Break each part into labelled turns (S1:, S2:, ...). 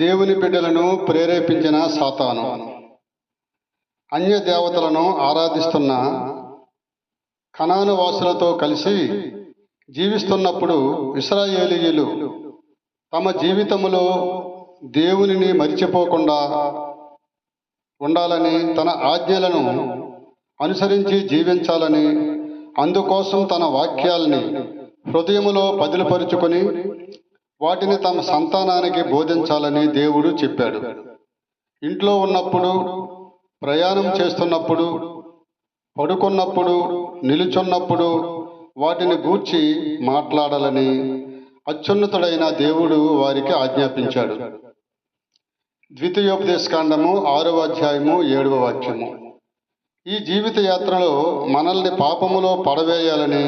S1: దేవుని బిడ్డలను ప్రేరేపించిన సాతాను. అన్య దేవతలను ఆరాధిస్తున్న కనాను వాసులతో కలిసి జీవిస్తున్నప్పుడు ఇశ్రాయేలీయులు తమ జీవితములో దేవునిని మరిచిపోకుండా ఉండాలని, తన ఆజ్ఞలను అనుసరించి జీవించాలని, అందుకోసం తన వాక్యాల్ని హృదయములో పదిలపరుచుకొని వాటిని తమ సంతానానికి బోధించాలని దేవుడు చెప్పాడు. ఇంట్లో ఉన్నప్పుడు, ప్రయాణం చేస్తున్నప్పుడు, పడుకున్నప్పుడు, నిలుచున్నప్పుడు వాటిని గూర్చి మాట్లాడాలని అత్యున్నతుడైన దేవుడు వారికి ఆజ్ఞాపించాడు. ద్వితీయోపదేశకాండము 6వ అధ్యాయము 7వ వాక్యము. ఈ జీవిత యాత్రలో మనల్ని పాపములో పడవేయాలని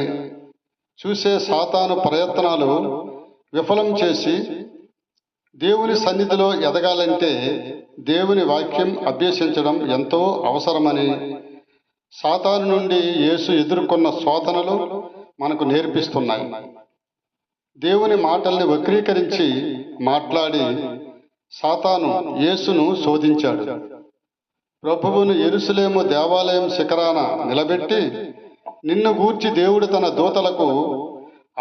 S1: చూసే సాతాను ప్రయత్నాలు విఫలం చేసి దేవుని సన్నిధిలో ఎదగాలంటే దేవుని వాక్యం అభ్యసించడం ఎంతో అవసరమని సాతాను నుండి యేసు ఎదుర్కొన్న శోధనలు మనకు నేర్పిస్తున్నాయి. దేవుని మాటల్ని వక్రీకరించి మాట్లాడి సాతాను యేసును శోధించాడు. ప్రభువును యెరూషలేము దేవాలయం శిఖరాన నిలబెట్టి, నిన్ను గూర్చి దేవుడు తన దూతలకు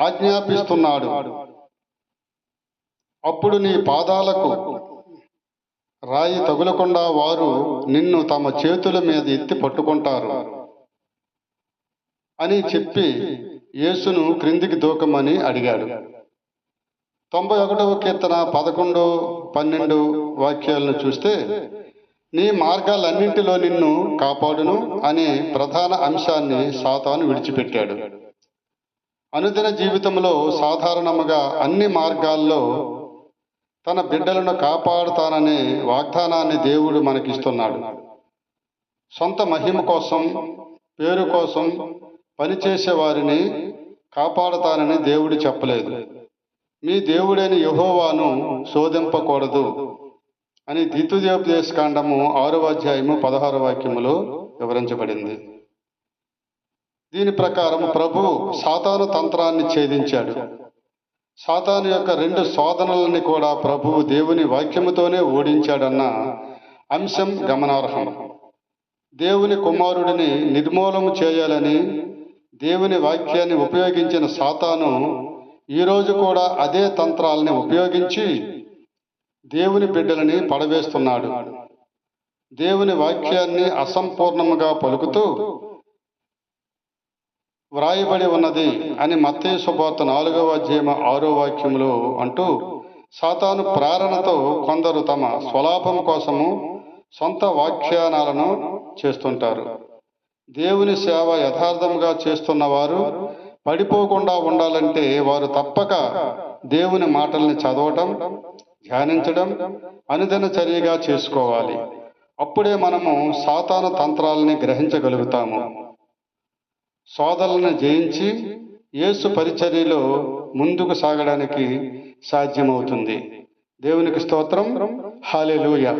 S1: ఆజ్ఞాపిస్తున్నాడు, అప్పుడు నీ పాదాలకు రాయి తగులకుండా వారు నిన్ను తమ చేతుల మీద ఎత్తి పట్టుకుంటారు అని చెప్పి యేసును క్రిందికి దూకమని అడిగాడు. 91వ కీర్తన 11, 12 వాక్యాలను చూస్తే, నీ మార్గాలన్నింటిలో నిన్ను కాపాడును అనే ప్రధాన అంశాన్ని సాతాను విడిచిపెట్టాడు. అనుదిన జీవితంలో సాధారణముగా అన్ని మార్గాల్లో తన బిడ్డలను కాపాడుతాననే వాగ్దానాన్ని దేవుడు మనకిస్తున్నాడు. సొంత మహిమ కోసం, పేరు కోసం పనిచేసే వారిని కాపాడుతానని దేవుడు చెప్పలేదు. మీ దేవుడైన యెహోవాను శోధింపకూడదు అని ద్వితీయోపదేశకాండము 6వ అధ్యాయము 16వ వాక్యములో వివరించబడింది. దీని ప్రకారం ప్రభువు సాతాను తంత్రాన్ని ఛేదించాడు. సాతాను యొక్క 2 శోధనలని కూడా ప్రభువు దేవుని వాక్యముతోనే ఓడించాడన్న అంశం గమనార్హం. దేవుని కుమారుడిని నిర్మూలన చేయాలని దేవుని వాక్యాన్ని ఉపయోగించిన సాతాను ఈరోజు కూడా అదే తంత్రాలని ఉపయోగించి దేవుని బిడ్డలని పడవేస్తున్నాడు. దేవుని వాక్యాన్ని అసంపూర్ణముగా పలుకుతూ వ్రాయబడి ఉన్నది అని మత్తయి సువార్త 4వ అధ్యాయం 6వ వాక్యములో అంటూ, సాతాను ప్రేరణతో కొందరు తమ స్వలాభం కోసము సొంత వ్యాఖ్యానాలను చేస్తుంటారు. దేవుని సేవ యథార్థంగా చేస్తున్నవారు పడిపోకుండా ఉండాలంటే వారు తప్పక దేవుని మాటల్ని చదవటం, ధ్యానించడం అనుదిన చర్యగా చేసుకోవాలి. అప్పుడే మనము సాతాను తంత్రాలని గ్రహించగలుగుతాము. శోధనలను జయించి యేసు పరిచర్యలో ముందుకు సాగడానికి సాధ్యమవుతుంది. దేవునికి స్తోత్రం. హల్లెలూయా.